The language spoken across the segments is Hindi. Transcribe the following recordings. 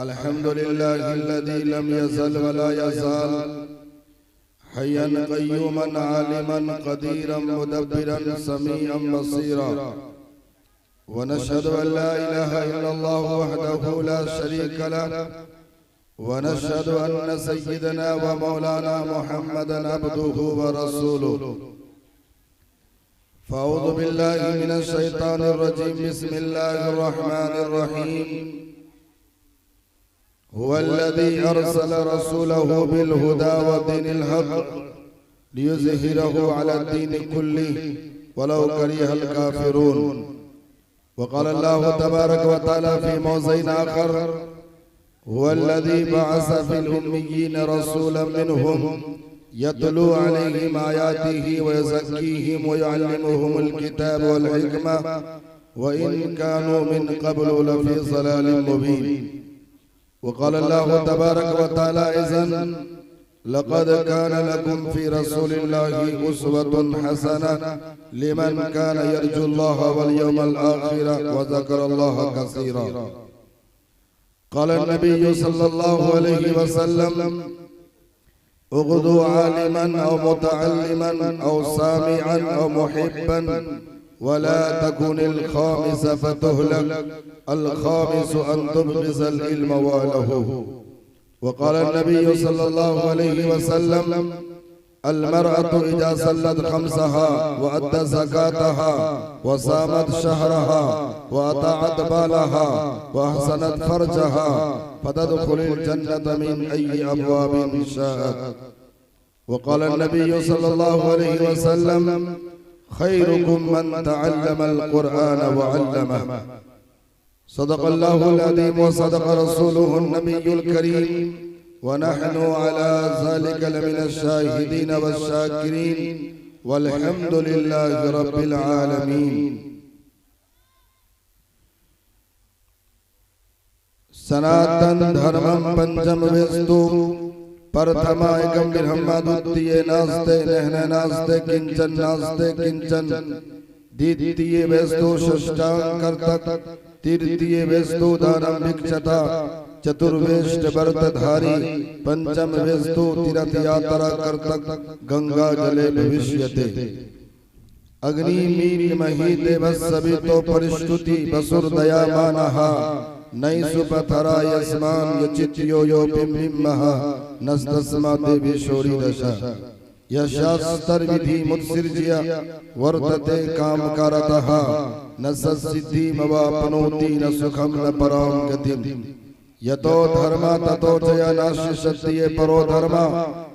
अल्हम्दुलिल्लाह अल्लज़ी लम यज़ल वला यज़ाल हय्यन क़य्यूमन आलिमन क़दीरन मुदब्बिरन समीअन बसीरा व नशहदु अन ला इलाहा इल्लल्लाह वहदहु ला शरीका लह व नशहदु अन्न सय्यदना व मौलाना मुहम्मदन अब्दुहु व रसूलुहु फ़अऊज़ु बिल्लाहि मिनश शैतानिर रजीम बिस्मिल्लाहिर रहमानिर रहीम हुवल्लज़ी अरसल रसूलहु बिलहुदा व दीनिल हक़ लियुज़हिरहु अलद्दीनि कुल्लिहि वलौ करिहल काफ़िरून वक़ाल अल्लाहु तबारक व तआला फ़ी मौज़िइन आख़र हुवल्लज़ी बअस फ़िल उम्मिय्यीन रसूलन मिनहुम यतलू अलैहिम आयातिहि व युज़क्कीहिम व युअल्लिमुहुमुल किताब वल हिकमा व इन कानू मिन क़ब्लु लफ़ी ज़लालिन मुबीन वक़ाल अल्लाहु तबारक व तआला इज़न लक़द कान लकुम फ़ी रसूलिल्लाहि उस्वतुन हसनह लिमन कान यर्जुल्लाह वल यौमल आखिर व ज़करल्लाह कसीरा क़ाल नबी सल्लल्लाहु अलैहि वसल्लम उग़्दू आलिमन औ मुतअल्लिमन औ सामिअन औ मुहिब्बन वला तकुनिल खामिस फतुहलक अल खामिस अन तुबग़िज़ल इल्म वअहलहु वक़ाल नबी सल्लल्लाहु अलैहि वसल्लम अल मरअतु इज़ा सल्लत खम्सहा व अद्दत ज़कातहा व सामत शहरहा व अताअत बालहा व अहसनत फर्जहा फतदखुलुल जन्नत मिन अय्यि अबवाबिन शाअत वक़ाल नबी सल्लल्लाहु अलैहि वसल्लम खैरुकुम मन तअल्लमल कुरआन व अल्लमह सदक़ल्लाहुल अज़ीम व सदक़ रसूलुहुन नबियुल करीम व नहनु अला ज़ालिका लमिनश शाहिदीन वश्शाकिरीन वल्हम्दुलिल्लाहि रब्बिल आलमीन। सनातन धर्मं पंचम वेस्तु प्रथमायकं ब्रह्मद्वितीये नास्ते नहने नास्ते किंचन नास्ते किंचन द्वितीये वेस्तु षष्ठांकर्तक तृतीये वेस्तु दानं भिक्षता चतुर्वेष्ट व्रतधारी पंचम वेस्तु तीर्थ यात्रा कर्तक गंगा जले भविष्यते अग्नि मील मही देवस्सवितो परिष्टुति वसुर्दयामानः नैसुपथरा यस्मान यचित्यो यो बिम्बिमः नस्तस्मा देवी शोरी दशा यशास्तर विधि मुत्सृज्य वर्तते कामकारतः न सद्सिद्धि मवाप्नोति न सुखं न परां गतिं यतो धर्म ततो जया नाशिष्यते परो धर्म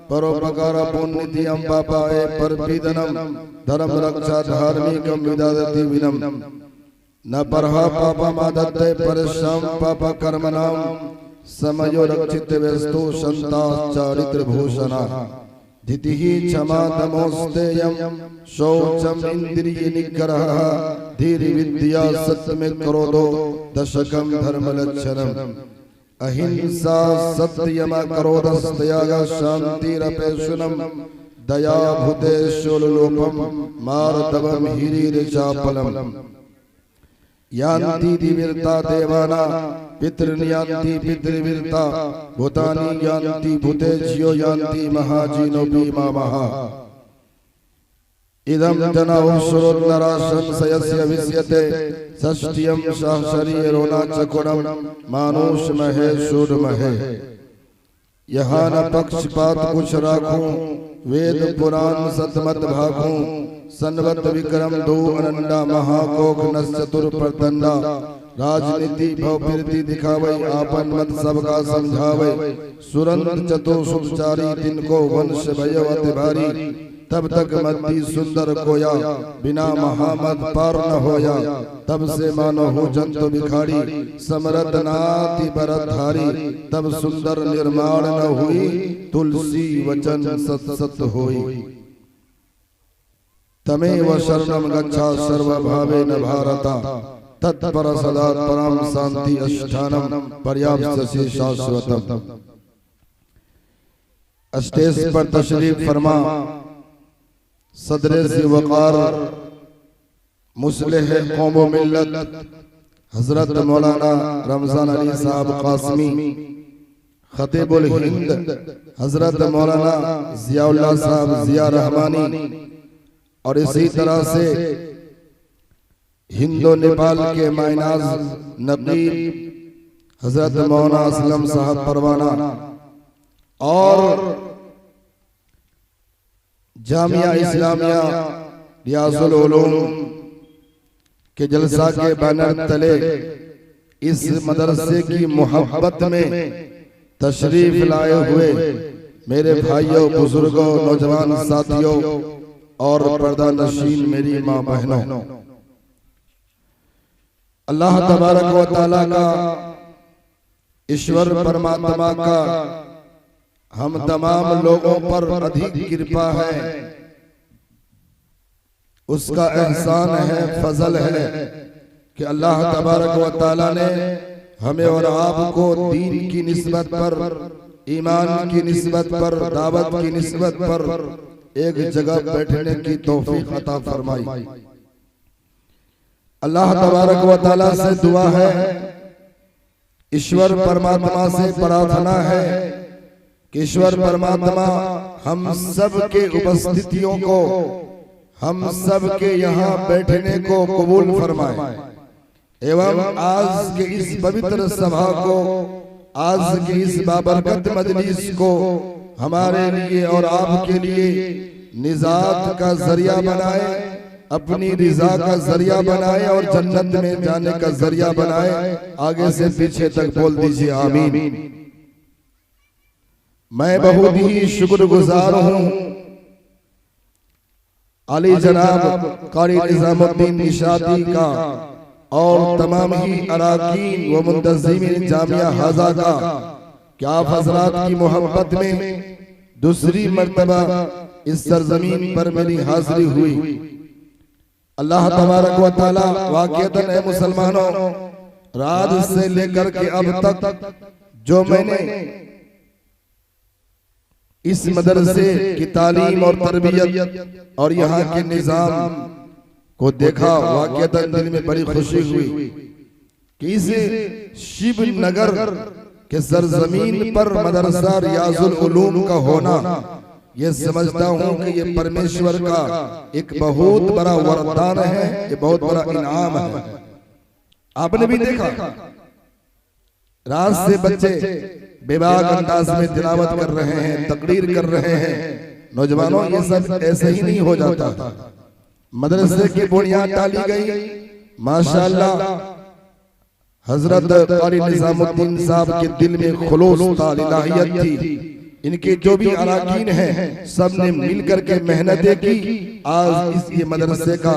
परोपकार पुण्यतियं पापाय परपीडनं धर्म रक्षा धार्मिकं विदधति विनम न परहा पापमादत्ते परश्रम पाप कर्मणां समयो रक्षित वेस्तु संता चारित्र भूषणा धितिः क्षमा तमोस्तेयं शौचम इंद्रिय निग्रहः धीरि विद्या सत्यमे क्रोधो दशकं धर्म लक्षणम् अहिंसा सत्यम क्रोधस्त्याग शान्तिरपेशुनम् दया भूतेषुलोपम मार्दवम हिरीरचापलम् यान्ति दिवीर्ता देवाना पितृन्यान्ति पितृवीर्ता भूतानि यान्ति भूतेज्यो यान्ति महाजीनोऽपि मामः इदं जनावश्रोन्नरा संशयस्य विष्यते षष्ठ्यं सहशरीरो चकुणं मानुष महे शूर महे यहाँ न पक्षपात कुछ राखूं वेद पुराण सतमत भाखूं सन्वत विक्रम दो अनंडा महाकोक नस चतुर प्रदंडा राजनीति भवप्रीति दिखावे आपन मत सबका समझावे सुरंत चतु सुखचारी तिनको वंश भयवत भारी तब तक मद्दी सुंदर कोया बिना महामद पार न होया तब से मानो हो जंतु बिखाड़ी समरत नाति बरधारी तब सुंदर निर्माण न हुई तुलसी वचन सत सत होई तमेव शरणं गच्छा सर्वभावेन भारता तत्पर सदा परां शांति अष्टानं पर्याप्तस्य शाश्वतम्। स्टेज पर तशरीफ फरमा सदरे से वकार मुस्लिह कौम मिल्लत हजरत मौलाना रमजान अली साहब कासमी खतीबुल हिंद, हजरत मौलाना जियाउल्लाह साहब जिया रहमानी, और इसी तरह से हिंदो नेपाल के मायनाज नकीब हजरत मौलाना असलम साहब परवाना, और जामिया इस्लामिया रियाजुल उलूम के जलसा के बैनर तले इस मदरसे की मोहब्बत में तशरीफ लाए हुए मेरे भाइयों, बुजुर्गों, नौजवान साथियों और पर्दा नशीन मेरी माँ बहनों, अल्लाह तबारक व तआला का, ईश्वर परमात्मा का हम तमाम लोगों पर अधिक कृपा है, उसका एहसान है, फजल है कि अल्लाह तबारक व तआला ने हमें और आपको दीन की निस्बत पर, ईमान की निस्बत पर, दावत की निस्बत पर एक जगह बैठने की तौफीक अता फरमाई। अल्लाह तबारक व तआला से दुआ है, ईश्वर परमात्मा से प्रार्थना है कि ईश्वर परमात्मा हम सब के उपस्थितियों को, हम सब के यहाँ बैठने को कबूल फरमाए एवं आज के इस पवित्र सभा को, आज की इस बाबरकत मजलिस को हमारे लिए और आपके लिए निजात का जरिया बनाए, अपनी रिजा का जरिया बनाए और जन्नत में जाने का जरिया बनाए। आगे से पीछे तक बोल दीजिए आमीन। मैं बहुत ही शुक्रगुजार हूँ अली जनाब कारी निजामुद्दीन निशाती का और तमाम ही अराकीन व मुंतज़िमीन जामिया हाजा का कि आप हजरात की मोहब्बत में दूसरी मर्तबा इस सरजमीन पर मेरी हाजिरी हुई। अल्लाह तबारक व तआला वाक़िअतन ए मुसलमानों, रात से लेकर के अब तक जो मैंने इस मदरसे की तालीम और तरबियत और यहाँ के निजाम को देखा, वाक़िअतन दिल में बड़ी खुशी हुई कि इस शिव नगर के सरजमीन पर मदरसा रियाजुल उलूम का होना, ये समझता हूँ कि ये परमेश्वर का एक बहुत बड़ा वरदान है, ये बहुत बड़ा इनाम है। आपने भी देखा रात से बच्चे बेबाक अंदाज में तिलावत कर रहे हैं, तकरीर कर रहे हैं। नौजवानों, ये सब ऐसे ही नहीं हो जाता। मदरसे की बुनियाद डाली गई, माशाअल्लाह। हजरत कारी निजामुद्दीन साहब के दिल में खुलूस था, इलाहियत थी। इनके जो भी अराकीन हैं सब ने मिलकर के मेहनतें की। आज इस ये मदरसे का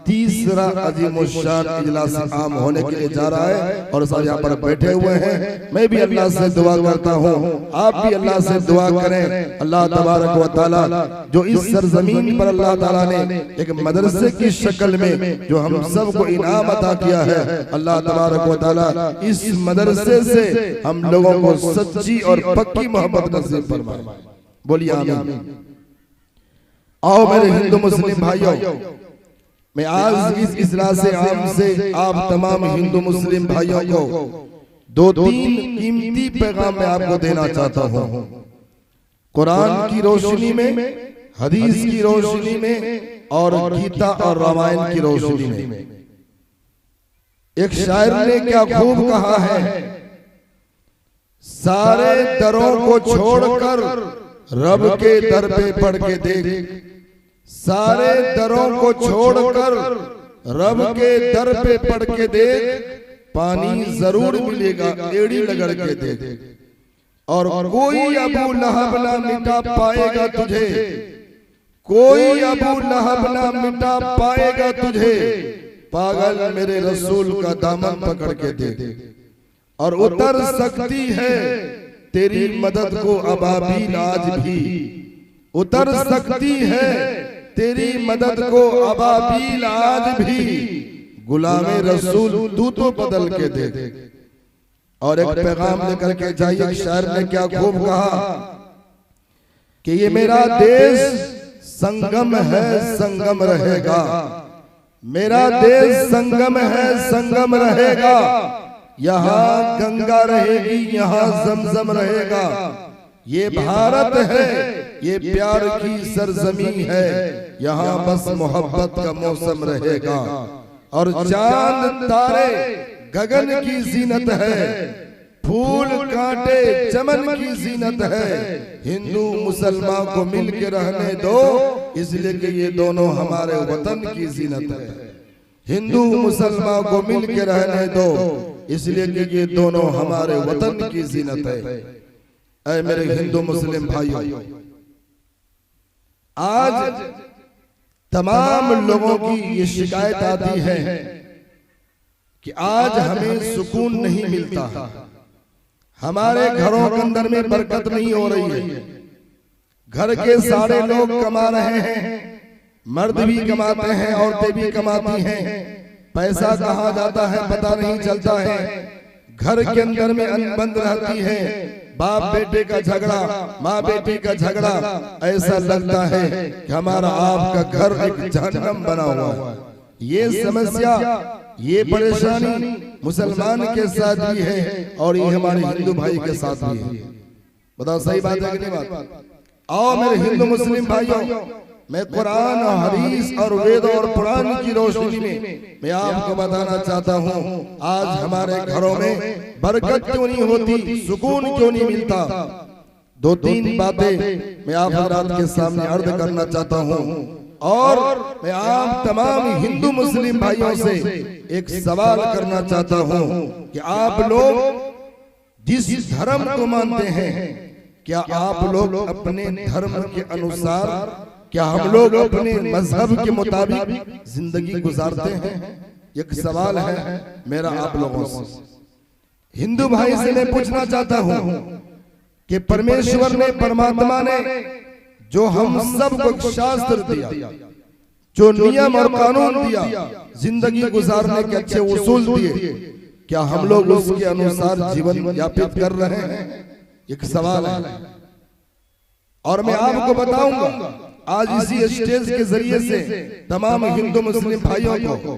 तीसरा अजीमुशान इजलास आम होने के लिए जा रहा है और सब यहाँ पर बैठे हुए हैं। मैं भी अल्लाह से दुआ करता हूँ, आप भी अल्लाह से दुआ करें। अल्लाह तबारक व तआला जो इस सरजमीन पर अल्लाह ताला ने एक मदरसे की शक्ल में जो हम सबको इनाम अता किया है, अल्लाह तबारक व तआला इस मदरसे से हम लोगों को सच्ची और पक्की मोहब्बत नसीब फरमाए। बोलिए आमीन। आओ मेरे हिंदू मुस्लिम भाइयों, मैं आज इस इजलास आम से आप तमाम हिंदू मुस्लिम भाइयों को दो तीन कीमती पैगाम मैं आपको देना चाहता हूँ। कुरान की रोशनी में, हदीस की रोशनी में और गीता और रामायण की रोशनी में। एक शायर ने क्या खूब कहा है, सारे दरों को छोड़कर रब के दर पे पढ़ के देख, सारे दरों को छोड़कर रब के दर पे पढ़ के देख, पानी जरूर मिलेगा एड़ी रगड़ के देख। और कोई अबू लहब ना मिटा पाएगा तुझे, कोई अबू लहब ना मिटा पाएगा तुझे, पागल मेरे रसूल का दामन पकड़ के देख। और उतर सकती है तेरी मदद को अबाबील आज भी, उतर सकती है तेरी मदद को अबाबील आज भी, गुलामे रसूल तू तो बदल के दे। और एक पैगाम लेकर के जाइए। शायर ने क्या खूब कहा कि ये मेरा देश संगम है, संगम रहेगा, मेरा देश संगम है, संगम रहेगा, यहाँ गंगा रहेगी, यहाँ जमजम रहेगा। ये भारत है, ये प्यार की सरजमी है, यहाँ बस मोहब्बत का मौसम रहेगा। और चांद तारे गगन की जीनत है, फूल कांटे चमन की जीनत है। हिंदू मुसलमान को मिल के रहने दो, इसलिए कि ये दोनों हमारे वतन की जीनत है। हिंदू मुसलमान को मिल के रहने दो, इसलिए कि ये दोनों हमारे वतन की जीनत है। ऐ मेरे हिंदू मुस्लिम भाइयों, आज तमाम लोगों की ये शिकायत आती है कि आज हमें सुकून नहीं मिलता, हमारे घरों के अंदर में बरकत नहीं हो रही है। घर के सारे लोग कमा रहे हैं, मर्द भी कमाते हैं, औरतें भी कमाती हैं, पैसा कहाँ जाता है पता नहीं चलता है। घर के अंदर में अनबन रहती है, बाप बेटे का झगड़ा, माँ बेटी का झगड़ा, ऐसा लगता है कि हमारा आपका घर एक जहन्नम बना हुआ है। ये समस्या, ये परेशानी मुसलमान के साथ भी है और ये हमारे हिंदू भाई के साथ भी है। बताओ सही बात है कि नहीं बात? आओ मेरे हिंदू मुस्लिम भाइयों, मैं कुरान और हदीस और वेद और पुराण की रोशनी में मैं आपको बताना चाहता हूँ, आज हमारे घरों में बरकत क्यों नहीं होती, सुकून क्यों नहीं मिलता। दो तीन बातें मैं आप हजरात के सामने अर्ज करना चाहता हूँ और मैं आप तमाम हिंदू मुस्लिम भाइयों से एक सवाल करना चाहता हूँ कि आप लोग जिस धर्म को मानते हैं, क्या आप लोग अपने धर्म के अनुसार, क्या हम लोग अपने मजहब के मुताबिक जिंदगी गुजारते हैं? एक सवाल है मेरा आप लोगों से। हिंदू भाई से मैं पूछना चाहता हूं कि परमेश्वर ने, परमात्मा ने जो हम सबको शास्त्र दिया, जो नियम और कानून दिया, जिंदगी गुजारने के अच्छे उसूल दिए, क्या हम लोग उसके अनुसार जीवन यापित कर रहे हैं? एक सवाल है। और मैं आपको बताऊंगा आज इसी स्टेज के जरिए से तमाम हिंदू मुस्लिम भाइयों को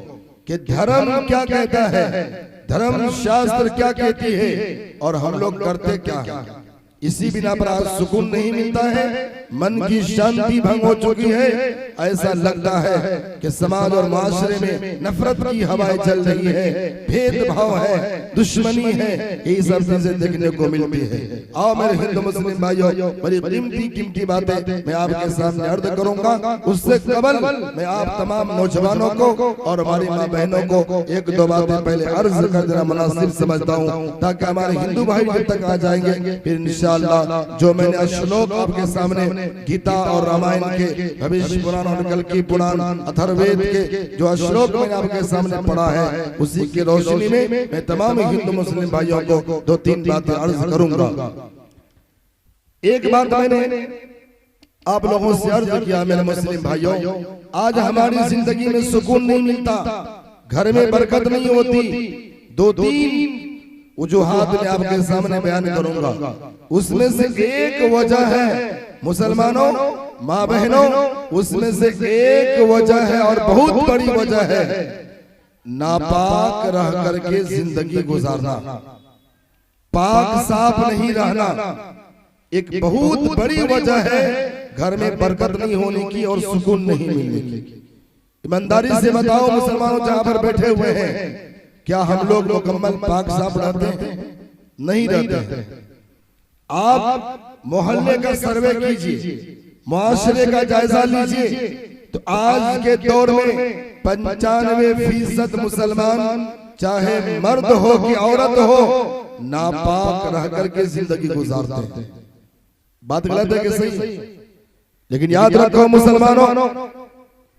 कि धर्म क्या कहता है, धर्म शास्त्र क्या कहती है और हम लोग करते क्या है। इसी बिना पर आज सुकून नहीं मिलता है, मन की शांति भंग हो चुकी है। ऐसा लगता है कि समाज और माशरे में नफरत की हवाएं चल रही है, भेदभाव है, दुश्मनी है, ये सब चीजें देखने को मिलती है। आओ मेरे हिंदू मुस्लिम भाइयों, बड़ी कीमती बातें मैं आपके सामने अर्ज करूंगा। उससे कबल मैं आप तमाम नौजवानों को और हमारी माँ बहनों को एक दो बातें पहले अर्ज कर देना मुनासिब समझता हूँ, ताकि हमारे हिंदू भाई जब तक आ जाएंगे फिर इंशाअल्लाह जो मैंने श्लोक आपके सामने गीता और रामायण के, भविष्य पुराण और कल की पुराण, अथर्ववेद के जो श्लोक मैंने आपके सामने पढ़ा है, उसी की रोशनी में मैं तमाम हिंदू मुस्लिम भाइयों को दो तीन बातें अर्ज करूंगा। एक बात मैंने आप लोगों से अर्ज किया मेरे मुस्लिम भाइयों, आज हमारी जिंदगी में सुकून नहीं मिलता, घर में बरकत नहीं होती। दो तीन वजूहात मैं आपके सामने बयान करूंगा। उसमें से एक वजह है मुसलमानों, माँ बहनों, उसमें से एक वजह है और बहुत बड़ी वजह है नापाक रह करके जिंदगी गुजारना, पाक साफ नहीं रहना। एक बहुत बड़ी वजह है घर में बरकत नहीं होने की और सुकून नहीं मिलने की। ईमानदारी से बताओ मुसलमानों जहां पर बैठे हुए हैं, क्या हम लोग मुकम्मल पाक साफ रहते हैं? नहीं रहते। आप मोहल्ले का सर्वे कीजिए, मुआशरे का जायजा लीजिए, तो आज के दौर में 95% मुसलमान, चाहे मर्द हो कि औरत हो, नापाक रह करके जिंदगी गुजारते हैं। बात गलत है कि सही? लेकिन याद रखो मुसलमानों,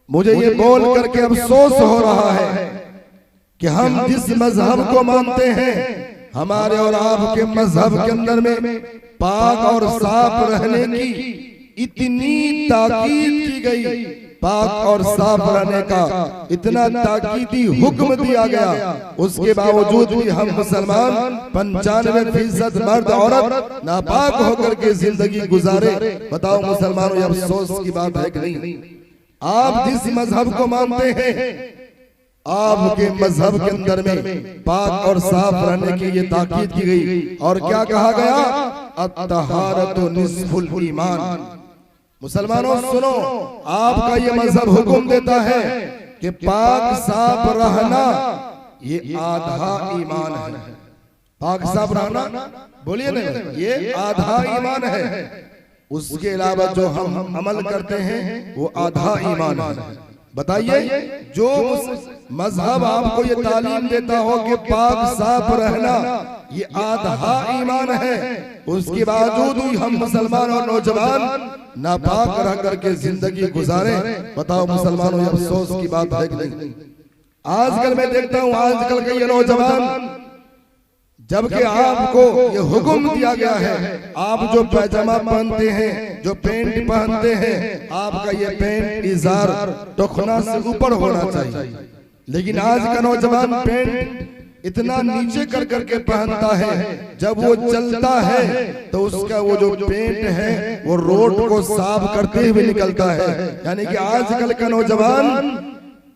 मुझे ये बोल करके अफसोस हो रहा है कि हम जिस मजहब को मानते हैं, हमारे और आपके मजहब के अंदर में पाक और साफ रहने की इतनी ताकीद की गई, पाक और साफ रहने का इतना ताकीदी हुक्म दिया गया, उसके बावजूद भी हम मुसलमान 95% मर्द औरत नापाक होकर के जिंदगी गुजारे। बताओ मुसलमानों, ये अफसोस की बात है कि नहीं? आप जिस मजहब को मानते हैं, आपके मजहब के अंदर में पाक और साफ रहने की ये ताकीद की गई। और क्या कहा गया? अत्तहारतु निस्फुल ईमान। मुसलमानों सुनो, आपका ये मजहब हुक्म देता है कि पाक साफ रहना ये आधा ईमान है। पाक साफ रहना, बोलिए ना, ये आधा ईमान है। उसके अलावा जो हम अमल करते हैं वो आधा ईमान है। बताइए, जो मजहब आपको ये तालीम देता हो कि पाक साफ रहना ये आधा ईमान है, उसके बावजूद भी हम मुसलमान और नौजवान नापाक रह करके जिंदगी गुजारे। बताओ मुसलमानों, ये अफसोस की बात है कि नहीं? आजकल मैं देखता हूँ, आजकल के ये नौजवान, जबकि आपको ये हुक्म दिया गया है, आप जो पैजामा पहनते हैं, जो पैंट पहनते हैं, आपका ये पैंट इजार टखना से ऊपर होना चाहिए। लेकिन आज का नौजवान पैंट इतना नीचे कर करके पहनता है, जब वो चलता है तो उसका वो जो पैंट है वो रोड को साफ करते हुए निकलता है। यानी कि आजकल का नौजवान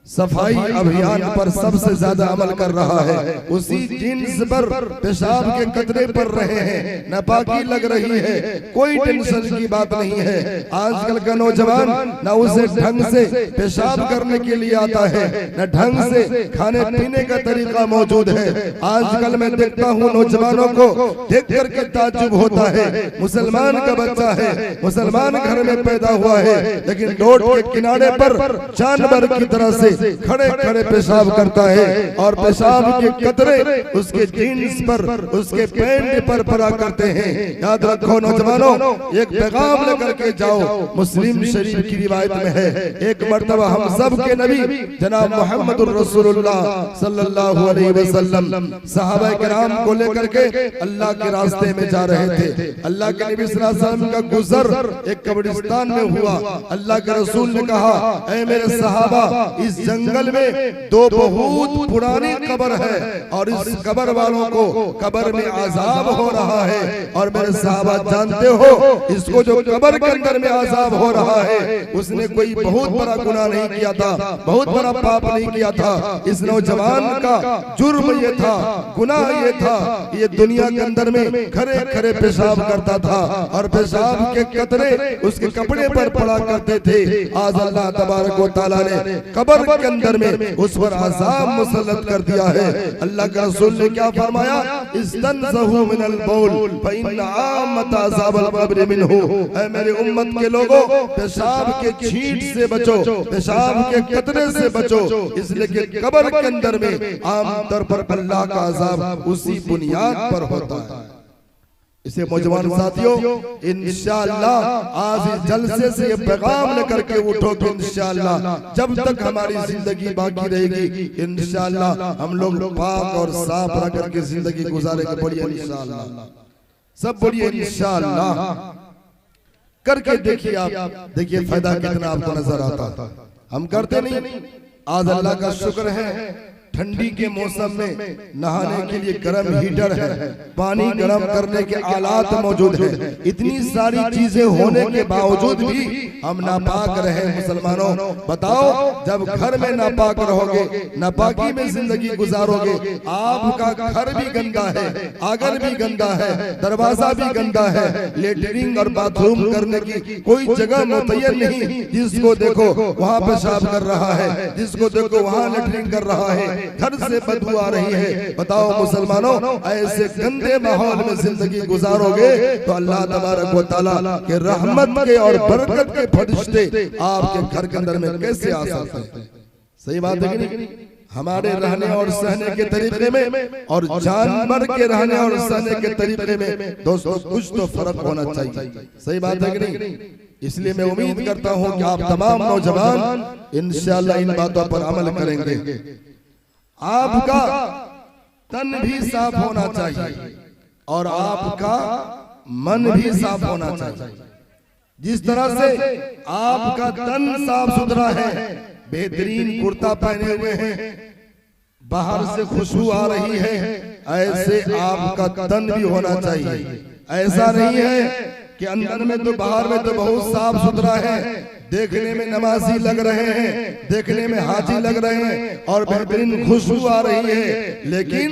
सफाई अभियान पर सबसे ज्यादा अमल कर रहा है। उसी जींस पर पेशाब के कतरे पर रहे हैं, नापाकी लग रही है, कोई टेंशन की बात नहीं है। आजकल का नौजवान न उसे ढंग से पेशाब करने के लिए आता है, न ढंग से खाने पीने का तरीका मौजूद है। आजकल मैं देखता हूँ नौजवानों को देख करके ताज्जुब होता है। मुसलमान का बच्चा है, मुसलमान घर में पैदा हुआ है, लेकिन रोड के किनारे पर जानवर की तरह से खड़े खड़े पेशाब करता है और पेशाब के कतरे उसके जीन्स पर, उसके पैंट पर पड़ा करते हैं। याद रखो नौजवानों, एक पैगाम लेकर के जाओ। मुस्लिम शरीफ की रिवायत में है, एक मर्तबा हम सब के नबी जनाब मोहम्मदुर रसूलुल्लाह सल्लल्लाहु अलैहि वसल्लम सहाबा किराम को लेकर के अल्लाह के रास्ते में जा रहे थे। अल्लाह के नबी सल्लल्लाहु अलैहि वसल्लम का गुजर एक कब्रिस्तान में हुआ। अल्लाह के रसूल ने कहा, ऐ मेरे सहाबा, इस जंगल में दो बहुत पुरानी कब्र है और इस कब्र वालों को कब्र में अजाब हो रहा है। और मेरे सहाबा जानते हो, इसको जो कब्र के अंदर में अजाब हो रहा है, उसने कोई बहुत बड़ा गुनाह नहीं किया था, बहुत बड़ा पाप नहीं किया था। इस नौजवान का जुर्म ये था, गुनाह ये था, ये दुनिया के अंदर में खरे खरे पेशाब करता था और पेशाब के कतरे उसके कपड़े पर पड़ा करते थे। आज अल्लाह तबारक व तआला ने कब्र के अंदर में उस पर अज़ाब मुसल्लत कर दिया है। अल्लाह का रसूल ने क्या फरमाया? इस्तनज़हू मिनल बौल फइन्न आमत अज़ाबल क़ब्र मिनहु। ऐ मेरे उम्मत के लोगों, पेशाब के छींट से बचो, पेशाब के कतरे से बचो, इसलिए कि कब्र के अंदर में आम तौर पर अल्लाह का अज़ाब उसी बुनियाद पर होता है। इसे नौजवान साथियों, इंशाअल्लाह आज इस जलसे से ये पैगाम लेकर के उठो कि इंशाअल्लाह जब तक हमारी जिंदगी बाकी रहेगी, इंशाअल्लाह हम लोग पाक और साफ रह करके जिंदगी गुजारेंगे। बोलिए इंशाअल्लाह, सब बोलिए इंशाअल्लाह। करके देखिए, आप देखिए फायदा कितना आपको नजर आता। हम करते नहीं। आज अल्लाह का शुक्र है, ठंडी के मौसम में नहाने के लिए गर्म हीटर है, पानी गर्म करने के आलात मौजूद है। इतनी सारी चीजें होने के बावजूद भी हम नापाक रहे। मुसलमानों बताओ, जब घर में नापाक रहोगे, नापाकी में जिंदगी गुजारोगे, आपका घर भी गंदा है, आंगन भी गंदा है, दरवाजा भी गंदा है, लेटरिन और बाथरूम करने की कोई जगह मुतय्यन नहीं। जिसको देखो वहाँ पेशाब कर रहा है, जिसको देखो वहाँ लेटरिन कर रहा है, घर से बदबू आ रही है। बताओ मुसलमानों, ऐसे गंदे माहौल में जिंदगी गुजारोगे तो अल्लाह तबारक व तआला के रहमत के और बरकत के फरिश्ते आपके घर के अंदर में कैसे आ सकते हैं? सही बात है कि नहीं? हमारे रहने और सहने के तरीके में और जानवर के रहने और सहने के तरीके में दोस्तों कुछ तो फर्क होना चाहिए। सही बात है कि नहीं? इसलिए मैं उम्मीद करता हूं कि आप तमाम नौजवान इंशाअल्लाह इन बातों पर अमल करेंगे। आपका तन भी साफ होना चाहिए और आपका मन भी साफ होना चाहिए। जिस तरह से आपका तन साफ सुथरा है, बेहतरीन कुर्ता पहने हुए हैं, बाहर से खुशबू आ रही है, ऐसे आपका तन भी होना चाहिए। ऐसा नहीं है कि अंदर में तो बाहर में तो बहुत साफ सुथरा है, देखने में नमाजी लग रहे हैं, देखने में हाजी लग रहे हैं और बेहतरीन खुशबू आ रही है, लेकिन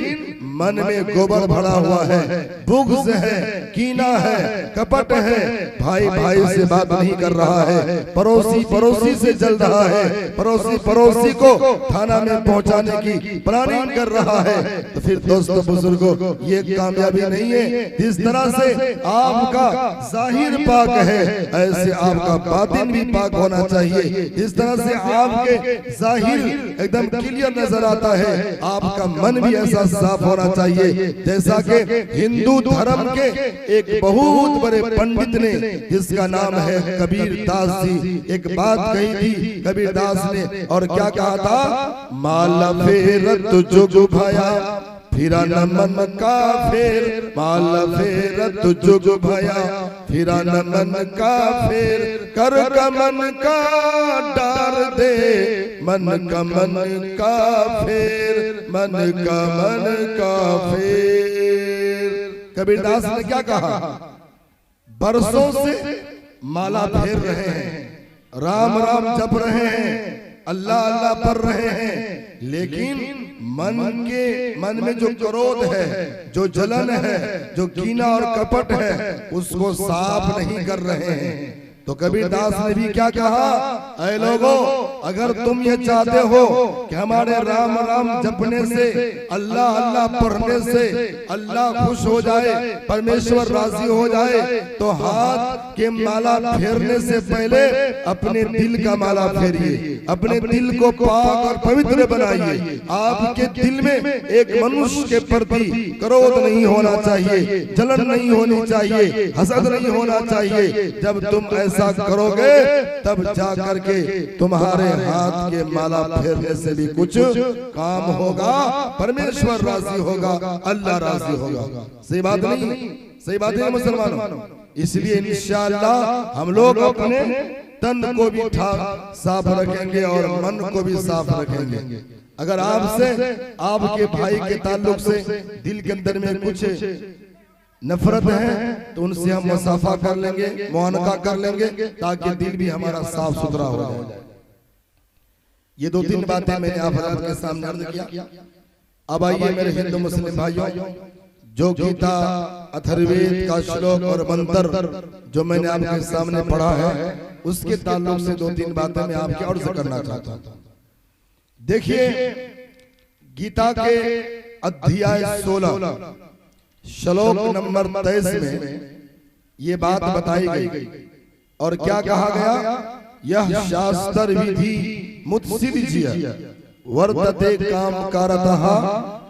मन में गोबर भरा हुआ है, बुग़्ज़ है, कीना है, कपट है, भाई भाई से बात नहीं कर रहा है, पड़ोसी पड़ोसी से जल रहा है, पड़ोसी पड़ोसी को थाना में पहुंचाने की प्लानिंग कर रहा है, तो फिर दोस्तों बुजुर्गों ये कामयाबी नहीं है। जिस तरह से आपका जाहिर पाक है ऐसे आपका बातिन भी पाक होना चाहिए। जिस तरह से आपके जाहिर एकदम क्लियर नजर आता है, आपका मन भी ऐसा साफ होना चाहिए। जैसा कि हिंदू धर्म के एक बहुत बड़े पंडित ने, जिसका नाम है कबीर दास जी, एक बात कही थी कबीर दास ने, और क्या कहा था? माला फेरत जुग भया फिरा न मन का फेर, माला फेरत जुग भया फिरा न मन का फेर, कर का मन का डार दे मन का फेर, मन का फेर। कबीरदास ने क्या कहा? बरसों से माला फेर रहे हैं, राम राम जप रहे हैं, अल्लाह अल्लाह पढ़ रहे हैं, लेकिन मन में जो क्रोध है, जो जलन है, जो कीना और कपट है, उसको साफ नहीं कर रहे हैं। तो कबीरदास ने भी क्या कहा? ऐ लोगों, अगर तुम ये चाहते हो कि हमारे राम राम जपने से, अल्लाह अल्लाह पढ़ने से अल्लाह खुश हो जाए, परमेश्वर राजी हो जाए, तो हाथ के माला फेरने से पहले अपने दिल का माला फेरिए, अपने दिल को पाक और पवित्र बनाइए। आपके दिल में एक मनुष्य के प्रति क्रोध नहीं होना चाहिए, जलन नहीं होनी चाहिए, हसद नहीं होना चाहिए। जब तुम ऐसा करोगे तब जा करके तुम्हारे हाथ के माला फेरने से भी कुछ काम होगा, परमेश्वर राजी होगा, अल्लाह राजी होगा। सही बात नहीं? सही बात है मुसलमानों? इसलिए इंशाअल्लाह हम लोग अपने तन को भी साफ रखेंगे और मन को भी साफ रखेंगे। अगर आपसे, आपके भाई के ताल्लुक से दिल के अंदर में कुछ नफरत है तो उनसे हम मुसाफा कर लेंगे, मुआनका कर लेंगे, ताकि दिल भी हमारा साफ सुथरा हो जाए। ये दो तीन बातें मैंने आप हज़रात के सामने अर्ज किया। अब आइए मेरे हिंदू मुस्लिम भाइयों, जो गीता अथर्ववेद का श्लोक और मंत्र जो मैंने आपके सामने पढ़ा है, उसके ताल्लुक से दो तीन बातें मैं आपके अर्ज करना चाहता हूं। देखिए, गीता के अध्याय 16 श्लोक नंबर 23 में ये बात बताई गई और क्या कहा गया? यह शास्त्र विधि मुत्सिद्धिय वर्तते काम कारतः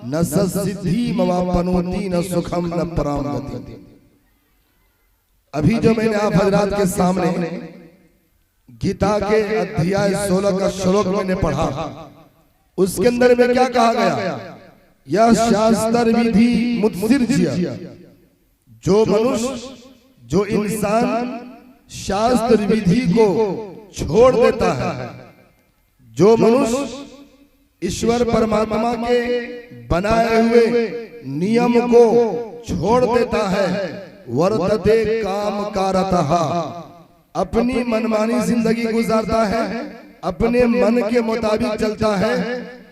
न सिद्धि मवापनोति न सुखम न पराम गति। अभी जो मैंने आप हजरात के सामने गीता के अध्याय 16 का श्लोक मैंने पढ़ा, उसके अंदर में क्या कहा गया? यह शास्त्र विधि मुत्सिद्धिय, जो मनुष्य, जो इंसान शास्त्र विधि को छोड़ देता है, जो मनुष्य ईश्वर परमात्मा के बनाए हुए नियम को छोड़ देता है, वर्तते काम कारतः, अपनी मनमानी जिंदगी गुजारता है, अपने मन के मुताबिक चलता है,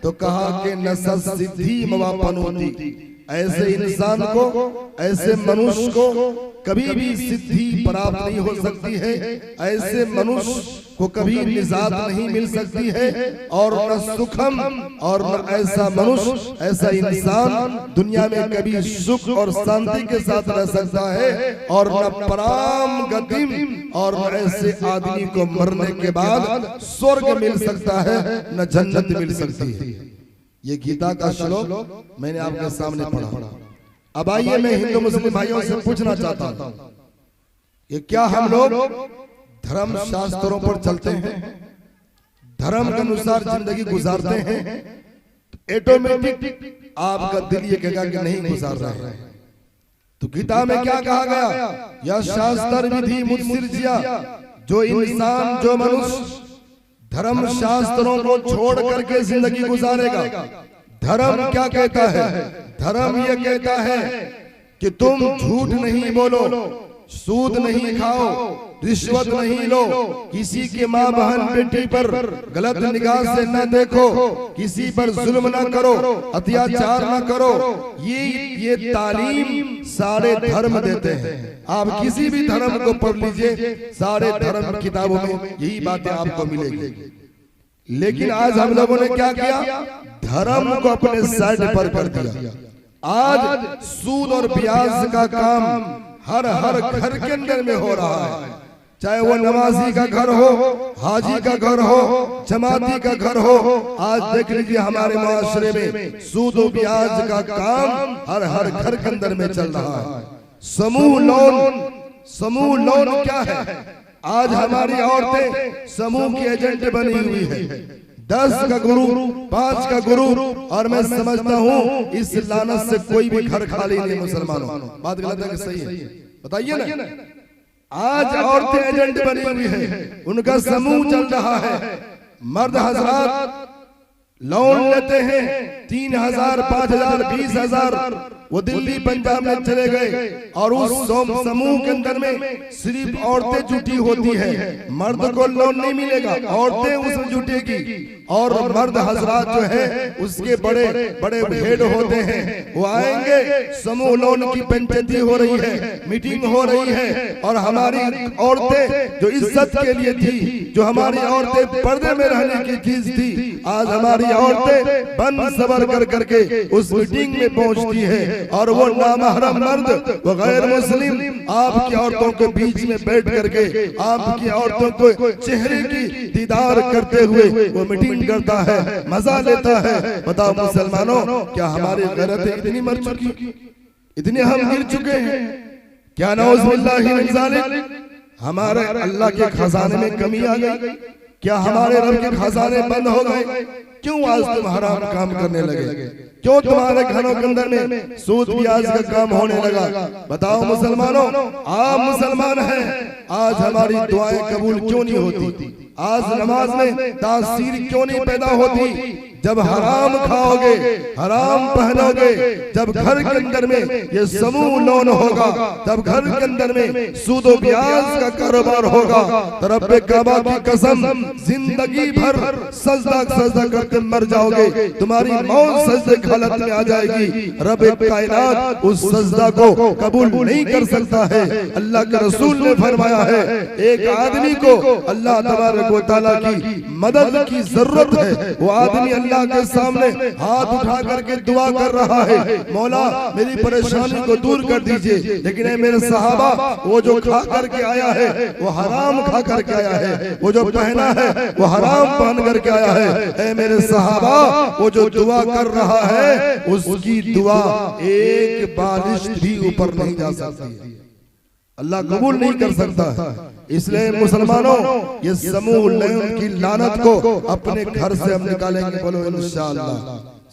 तो कहा कि न सिद्धि मवापनोति, ऐसे इंसान को, ऐसे मनुष्य को कभी भी सिद्धि प्राप्त नहीं हो सकती है, ऐसे मनुष्य को कभी निजात नहीं मिल सकती है, और न सुखम, और न ऐसा मनुष्य, ऐसा इंसान दुनिया में कभी सुख और शांति के साथ रह सकता है, और न पराम गतिम, और न ऐसे आदमी को मरने के बाद स्वर्ग मिल सकता है, न जन्नत मिल सकती है। ये गीता का श्लोक मैंने आपके सामने पढ़ा। अब आइए मैं हिंदू मुस्लिम भाइयों से पूछना चाहता हूं कि क्या हम लोग धर्म शास्त्रों पर चलते हैं, धर्म के अनुसार जिंदगी गुजारते हैं? ऑटोमेटिक आपका दिल ये कहेगा कि नहीं गुजार रहे हैं। तो गीता में क्या कहा गया? यह शास्त्र विधि मुत्सिद्धिय, जो इंसान, जो मनुष्य धर्म शास्त्रों को छोड़ करके जिंदगी गुजारेगा। धर्म क्या कहता है? धर्म यह कहता है कि तुम झूठ नहीं बोलो, सूद नहीं खाओ, रिश्वत नहीं लो, किसी के माँ बहन बेटी पर गलत निगाह से न देखो, किसी पर जुल्म न करो, अत्याचार न करो। ये तालीम सारे धर्म देते हैं। आप किसी भी धर्म को पढ़ लीजिए, सारे धर्म किताबों में यही बातें आपको मिलेगी। लेकिन आज हम लोगों ने क्या किया, धर्म को अपने साइड पर कर दिया। आज सूद और ब्याज का काम हर घर के अंदर में हो रहा है, चाहे वो नमाजी का घर हो, हाजी का घर हो, जमाती का घर हो। आज देख लीजिए हमारे माशरे में सूद और ब्याज का काम हर घर के अंदर में चल रहा है। समूह लोन क्या है? आज हमारी औरतें समूह की एजेंट बनी हुई है। 10 का गुरु, 5 का गुरु, और मैं समझता हूँ इस लानत से कोई भी घर खाली नहीं मुसलमानों। बात गलत है कि सही है? बताइए ना। आज औरतें एजेंट बनी हुई है, उनका समूह चल रहा है। मर्द हजरात लोन लेते हैं 3,000, 5,000, 20,000, वो दिल्ली पंजाब में चले गए और उस समूह के अंदर में सिर्फ औरतें जुटी होती है। मर्द को लोन नहीं मिलेगा, औरतें उसमें जुटेगी। और मर्द हजरात जो है उसके बड़े बड़े हेड होते हैं, वो आएंगे, समूह लोन की पंचायती हो रही है, मीटिंग हो रही है। और हमारी औरतें जो इज्जत के लिए थी, जो हमारी औरतें पर्दे में रहने की चीज थी, आज हमारी औरतें बन सबर कर करके उस मीटिंग में पहुंचती है। और वो नामहरम मर्द, वो गैर मुस्लिम आपकी औरतों के बीच में बैठ करके आपकी औरतों को चेहरे की दीदार करते हुए वो मीटिंग करता है, मजा लेता है। बताओ मुसलमानों, क्या हमारी गैरतें इतनी मर चुकी, इतने हम गिर चुके हैं? क्या नौज़ुबिल्लाहि मिन ज़ालिक हमारे अल्लाह के खजाने में कमी आ गई? क्या हमारे रब के खजाने बंद हो गए? क्यों आज तुम हराम काम करने लगे? क्यों तुम्हारे घरों के अंदर में सूद ब्याज का काम होने लगा? बताओ मुसलमानों, आप मुसलमान हैं, आज हमारी दुआएं कबूल क्यों नहीं होती? आज नमाज में तासीर क्यों नहीं पैदा होती? जब हराम खाओगे, हराम पहनोगे, जब घर के अंदर में ये समूह लोन होगा, तब घर के अंदर में सूद और ब्याज का कारोबार होगा, तो रब्बे काबा की कसम जिंदगी भर सजदा करके मर जाओगे। तुम्हारी मौत सजदे की हालत में आ जाएगी। रब्बे कायनात उस सजदा को कबूल नहीं कर सकता है। अल्लाह के रसूल ने फरमाया है, एक आदमी को अल्लाह तबारक व तआला की मदद की जरूरत है। वो आदमी अल्लाह के सामने हाथ उठा करके दुआ कर रहा है, मौला मेरी परेशानी को दूर कर दीजिए। लेकिन मेरे सहाबा, वो जो खा करके आया है वो हराम खा करके आया है, वो जो पहना है वो हराम पहन करके आया है। ऐ मेरे सहाबा, वो जो दुआ कर रहा है उसकी दुआ एक बारिश भी ऊपर नहीं जा सकती, अल्लाह कबूल नहीं कर सकता। इसलिए मुसलमानों, ये समूह लोन की लानत को अपने घर से हम निकालेंगे। बोलो इंशाअल्लाह,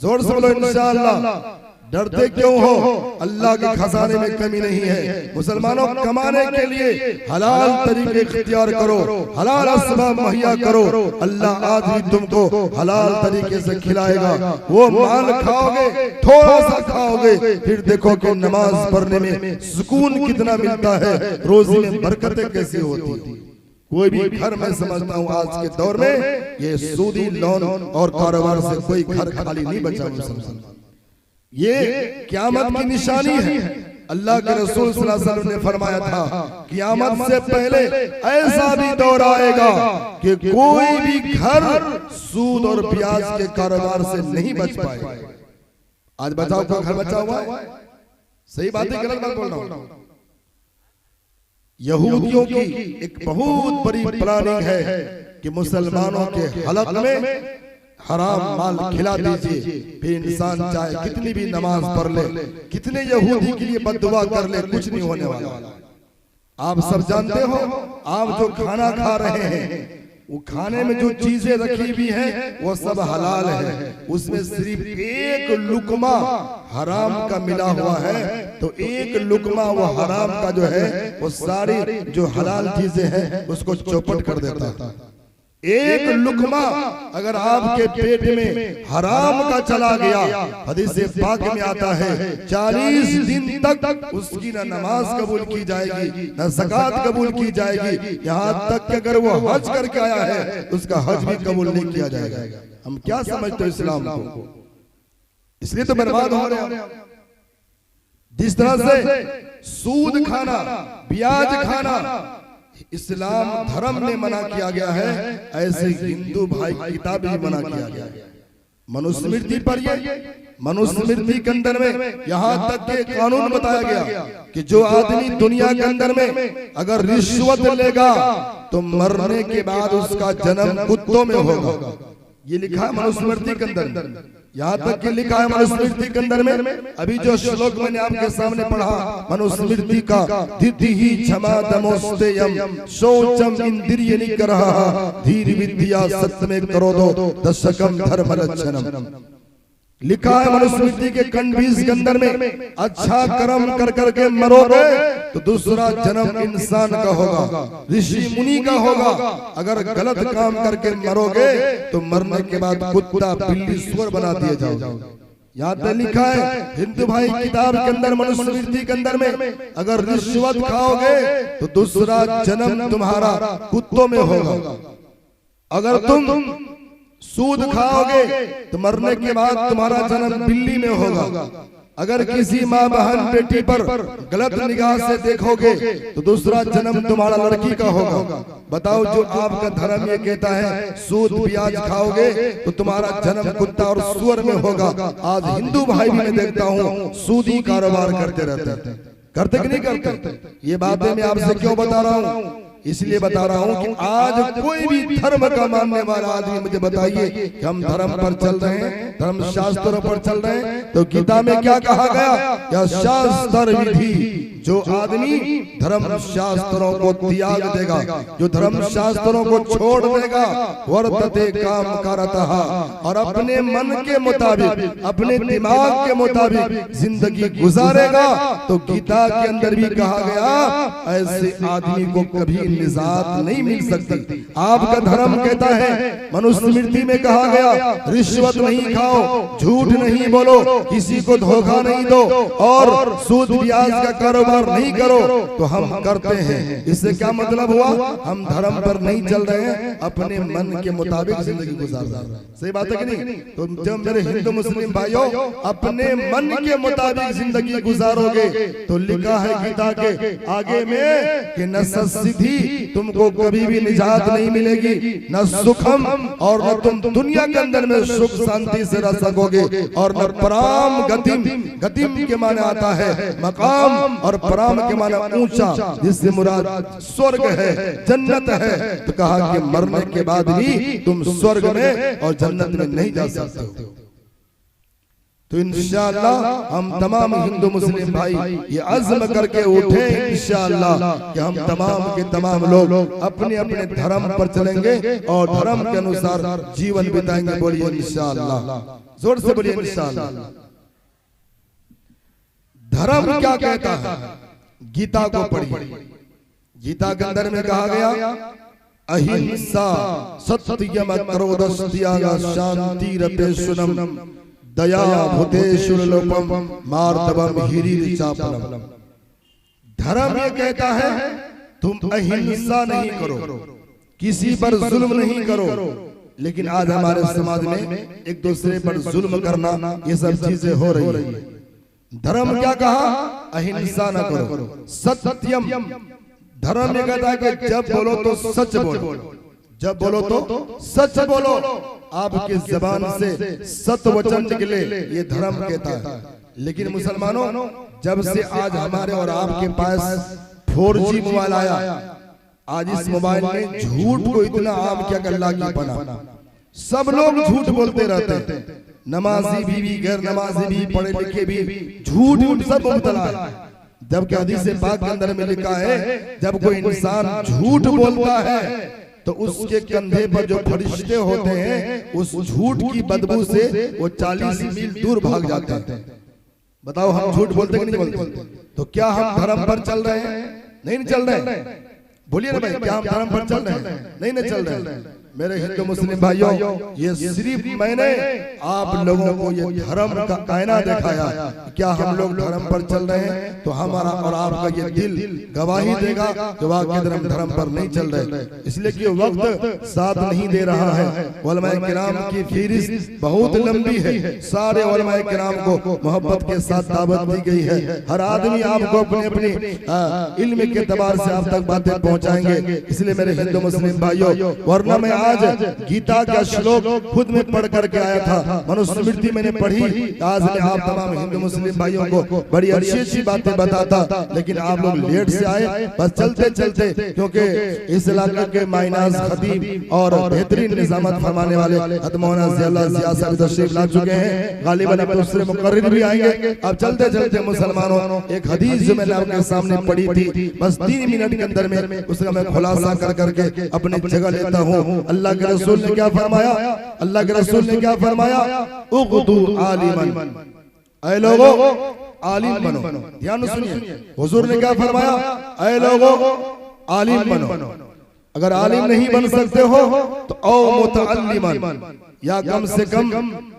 जोर से बोलो इंशाअल्लाह। डरते क्यों हो? अल्लाह के खजाने में कमी नहीं है। मुसलमानों, कमाने के लिए हलाल तरीके इख्तियार करो, हलाल असबाब मुहैया करो। अल्लाह आज भी तुमको हलाल तरीके से खिलाएगा। वो माल खाओगे, थोड़ा सा खाओगे, फिर देखो कि नमाज पढ़ने में सुकून कितना मिलता है, रोजी में बरकतें कैसी होती है। कोई भी घर में समझता हूँ आज के दौर में ये सूदी लोन और कारोबार से कोई घर खाली नहीं बचा। मुसलमान, ये क़यामत की निशानी है। अल्लाह के रसूल सल्लल्लाहु अलैहि वसल्लम ने फरमाया था, क़यामत से पहले ऐसा भी दौर आएगा कि कोई भी घर सूद और ब्याज के कारोबार से नहीं बच पाएगा। आज बचाओ का घर बचा हुआ है। सही बात है, गलत बात बोल रहा हूं? यहूदियों की एक बहुत बड़ी प्लानिंग है कि मुसलमानों के हलक में हराम माल खिला दीजिए, फिर इंसान चाहे कितनी भी नमाज पढ़ ले, कितने यहूदी के लिए बद्दुआ कर ले, कुछ नहीं होने वाला। आप सब जानते हो, आप जो खाना खा रहे हैं वो खाने में जो चीजें रखी हुई हैं वो सब हलाल है। उसमें सिर्फ एक लुकमा हराम का मिला हुआ है, तो एक लुकमा वो हराम का जो है वो सारी जो हलाल चीजें हैं उसको चौपट कर देता है। एक लुकमा अगर आपके पेट में हराम का चला गया, हदीस पाक में आता है 40 दिन तक उसकी ना नमाज कबूल की जाएगी, ना ज़कात कबूल की जाएगी, यहाँ तक कि अगर वो हज करके आया है उसका हज भी कबूल नहीं किया जाएगा। हम क्या समझते हो इस्लाम को? इसलिए तो बर्बाद हो रहे हैं। जिस तरह से सूद खाना, ब्याज खाना इस्लाम धर्म में मना किया गया है, ऐसे हिंदू भाई किताब भी मना किया गया है। मनुस्मृति पढ़िए, मनुस्मृति के अंदर में यहाँ तक के कानून बताया गया कि जो आदमी दुनिया के अंदर में अगर रिश्वत लेगा तो मरने के बाद उसका जन्म कुत्तों में होगा। ये लिखा है मनुस्मृति के अंदर, यहाँ तक कि लिखा है मनुस्मृति के अंदर में। अभी जो श्लोक मैंने आपके सामने पढ़ा मनुस्मृति का, धितिहि क्षमा दमोस्तेयम शौचम इंद्रिय निग्रहः धीर विद्या सत्यमे करोदो दशकम धर्म लक्षणम। लिखा है मनुस्मृति के खंड 20 के अंदर में, अच्छा कर्म कर करके मरोगे तो दूसरा जन्म इंसान का होगा, ऋषि मुनि का होगा। अगर गलत काम करके मरोगे तो मरने के बाद कुत्ता बिल्ली सुअर बना दिए जाओ। यहाँ पे लिखा है हिंदू भाई किताब के अंदर, मनुस्मृति के अंदर में, अगर रिश्वत खाओगे तो दूसरा जन्म तुम्हारा कुत्तों में होगा। अगर तुम सूद खाओगे तो मरने के बाद तुम्हारा जन्म बिल्ली में होगा। अगर किसी माँ बहन बेटी पर गलत निगाह से देखोगे तो दूसरा जन्म तुम्हारा लड़की का होगा। बताओ, जो आपका धर्म ये कहता है सूद ब्याज खाओगे तो तुम्हारा जन्म कुत्ता और सुअर में होगा। आज हिंदू भाई भी मैं देखता हूँ सूदी कारोबार करते रहते हैं। करते कि नहीं करते? ये बातें मैं आपसे क्यों बता रहा हूँ? इसलिए बता रहा हूं कि आज कोई भी धर्म का मानने वाला आदमी मुझे बताइए कि हम धर्म पर चल रहे हैं, धर्म शास्त्रों पर चल रहे हैं, तो गीता में क्या कहा गया? या शास्त्र विधि, जो आदमी धर्म शास्त्रों को त्याग देगा, जो धर्म शास्त्रों को छोड़ देगा, वर्तते काम करतः, और अपने मन के मुताबिक, अपने दिमाग के मुताबिक जिंदगी गुजारेगा, तो गीता के अंदर भी कहा गया ऐसे आदमी को कभी निजात नहीं मिल सकती। आपका धर्म कहता है, मनुस्मृति में कहा गया रिश्वत नहीं खाओ, झूठ नहीं बोलो, किसी को धोखा नहीं दो और सूद ब्याज का कारोबार नहीं करो, तो हम करते हैं। इससे क्या मतलब हुआ? हम धर्म पर नहीं चल रहे हैं, अपने मन के मुताबिक जिंदगी गुजार रहे हैं। सही बात है कि नहीं? तो जब मेरे हिंदू मुस्लिम भाइयों अपने मन के मुताबिक जिंदगी गुजारोगे तो लिखा है गीता के आगे में कि न सिद्धि, तुमको कभी भी निजात नहीं मिलेगी, न सुखम, और न तुम दुनिया के अंदर में सुख शांति से रह सकोगे, और न पराम गतिम, गतिम के माने आता है मकाम, और पराम के माने ऊंचा, जिससे मुराद स्वर्ग है, जन्नत है। तो कहा कि मरने के बाद भी तुम स्वर्ग में और जन्नत में नहीं जा सकते हो। तो इंशाअल्लाह हम तमाम हिंदू मुस्लिम भाई ये अज़्म करके उठे इंशाअल्लाह कि हम तमाम के तमाम लोग अपने अपने धर्म पर चलेंगे और धर्म के अनुसार जीवन बिताएंगे। बोलिए इंशाअल्लाह, जोर से बोलिए इंशाअल्लाह। धर्म क्या कहता है? गीता को पढ़िए। गीता के अंदर में कहा गया अहिंसा सत्यम क्रोधस् त्यागः शांतिरपेशुनम दया भूतेषुलोपम मार्दवम हिरीचापनम। धर्म ये कहता है तुम अहिंसा नहीं करो, किसी पर जुल्म नहीं करो। लेकिन आज हमारे समाज में एक दूसरे पर जुल्म करना, ये सब चीजें हो रही है। धर्म क्या कहा? अहिंसा न करो, सत्यम। धर्म ये कहता है कि जब बोलो तो सच बोलो, जब बोलो तो सच बोलो, आपकी जबान से सत्य वचन निकले, ये धर्म कहता है। लेकिन मुसलमानों, जब से आज हमारे और आपके पास 4G मोबाइल आया, आज इस मोबाइल में झूठ को इतना आम क्या गल्ला की बना, सब लोग झूठ बोलते रहते हैं। नमाजी भी, गैर नमाजी भी, पढ़े लिखे भी, झूठ सब मुबतला है। जबकि हदीस पाक के अंदर में लिखा है जब कोई इंसान झूठ बोलता है तो उसके कंधे पर जो फरिश्ते होते हैं उस झूठ की बदबू से वो 40 मील दूर भाग जाते हैं। बताओ, हम झूठ बोलते कि नहीं बोलते? तो क्या हम धर्म पर चल रहे हैं? नहीं चल रहे। बोलिए ना भाई, क्या हम धर्म पर चल रहे हैं? नहीं चल रहे। मेरे हिंदू मुस्लिम भाइयों, ये सिर्फ मैंने आप लोगों को ये धर्म का आईना दिखाया। क्या हम लोग धर्म पर चल रहे हैं? तो हमारा और आपका ये दिल गवाही देगा कि वाकई धर्म पर नहीं चल रहे। इसलिए कि वक्त साथ नहीं दे रहा है। उलमाए किराम की फहरिस्त बहुत लंबी है। सारे उलमाए किराम को मोहब्बत के साथ दावत दी गई है। हर आदमी आपको अपने अपने इल्म के एतबार से आप तक बातें पहुंचाएंगे। इसलिए मेरे हिंदू मुस्लिम भाइयों, वरना मैं आज गीता का श्लोक खुद में पढ़ करके आया था, मनुस्मृति मैंने पढ़ी। आज मैं आप तमाम हिंदू मुस्लिम भाइयों को बड़ी अच्छी बातें बताता, लेकिन आप लोग लेट से आए। बस चलते चलते, क्योंकि इस इलाके के माइनाज खतीब और बेहतरीन निजामत फरमाने वाले मौलाना ज़ियाउल्लाह ज़िया साहब तशरीफ ला चुके हैं। गालिबन अब दूसरे मुकर्रिर भी आएंगे। अब चलते चलते मुसलमानों, एक हदीस जो मैंने आपके सामने पढ़ी थी, बस 3 मिनट के अंदर में उसका मैं खुलासा कर करके अपनी जगह लेता हूँ। अल्लाह के रसूल ने क्या फरमाया? अल्लाह के रसूल ने क्या फरमाया? उग़दू आलिमन, ऐ लोगों आलिम बनो। ध्यान सुनिए, हुजूर ने क्या फरमाया? ऐ लोगों आलिम बनो। अगर आलिम नहीं बन सकते हो तो औ मुतअल्लिमन, या कम से कम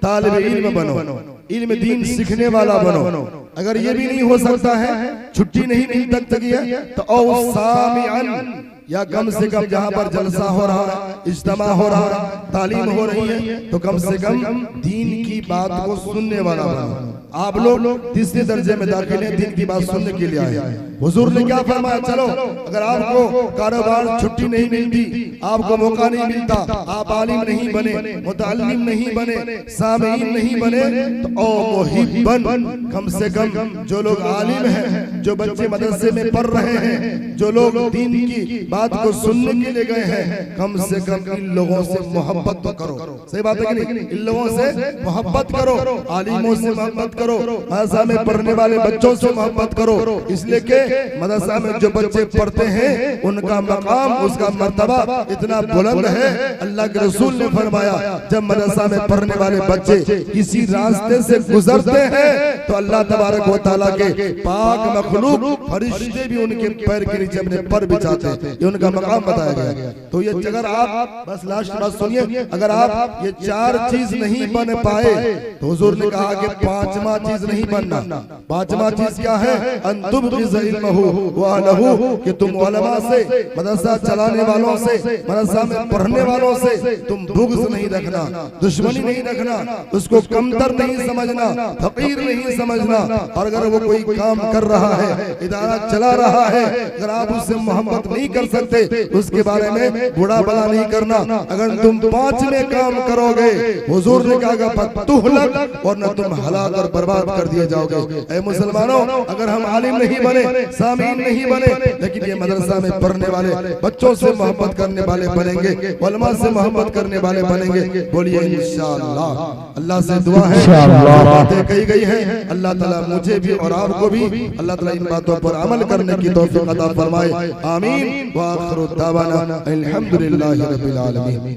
तालिब इल्म बनो, इल्म दीन सीखने वाला बनो। अगर ये भी नहीं हो सकता है, छुट्टी नहीं मिल सकती है, तो औ सामिअन, या कम से कम जहाँ पर जलसा हो रहा है, इज्तिमा हो रहा है, तालीम हो रही है, तो कम से कम दीन की बात को सुनने वाला बनो। आप लोग तीसरे दर्जे में दाखिल हैं, दीन की बात सुनने के लिए आए। हुजूर ने क्या फरमाया? चलो, अगर आपको कारोबार छुट्टी नहीं मिलती, आपको मौका नहीं मिलता, आप आलिम नहीं बने, मुतअल्लिम नहीं बने, सामीन नहीं बने, तो ओ मुहिब्बन, कम से कम जो लोग आलिम हैं, जो बच्चे मदरसे में पढ़ रहे हैं, जो लोग दीन की बात को सुनने के लिए गए हैं, कम से कम इन लोगों से मोहब्बत तो करो। सही बात है कि नहीं? इन लोगों से मोहब्बत करो, आलिमों से मोहब्बत करो, मदरसा में पढ़ने वाले बच्चों से मोहब्बत करो। इसलिए कि मदरसा में जो बच्चे पढ़ते हैं, उनका मकाम, उसका मर्तबा इतना बुलंद है। अल्लाह के रसूल ने फरमाया, जब मदरसा में पढ़ने वाले बच्चे किसी रास्ते से गुजरते हैं, तो अल्लाह तबारक व तआला के पाक मखलूक फरिश्ते भी उनके पैर के नीचे अपने पर बिछाते हैं। ये उनका मकाम बताया गया। तो ये अगर आप, बस लास्ट बात सुनिए, अगर आप ये 4 चीज नहीं बन पाए, तो हुजूर ने कहा कि 5वां चीज नहीं बनना। 5वां चीज क्या है? अंतुम इल्महु व अहलहु, कि तुम उलमा से, मदरसा चलाने वालों से, मदरसा में पढ़ने वालों से तुम बुग़्ज़ नहीं रखना, दुश्मनी नहीं रखना, उसको कमतर नहीं समझना, फकीर नहीं समझना। और अगर वो कोई काम कर रहा है, इदारा चला रहा है, अगर आप उससे मोहब्बत नहीं कर सकते, उसके बारे में बुरा भला नहीं करना। अगर तुम 5वें काम करोगे, हुजूर ने कहा तुहलक, और न तुम हलाक और बर्बाद कर दिए जाओगे। ऐ मुसलमानों, अगर हम आलिम नहीं बने, सामीन नहीं बने, लेकिन ये मदरसा में पढ़ने वाले बच्चों से मोहब्बत करने वाले बनेंगे, उलमा से मोहब्बत करने वाले बनेंगे। बोलिए इंशाअल्लाह। अल्लाह से दुआ है, बातें कही गई है, अल्लाह ताला मुझे भी और आपको भी अल्लाह ताला इन बातों पर अमल करने की तौफीक अता फरमाए। आमीन व आखिरु दावाना अल्हम्दुलिल्लाहि रब्बिल आलमीन।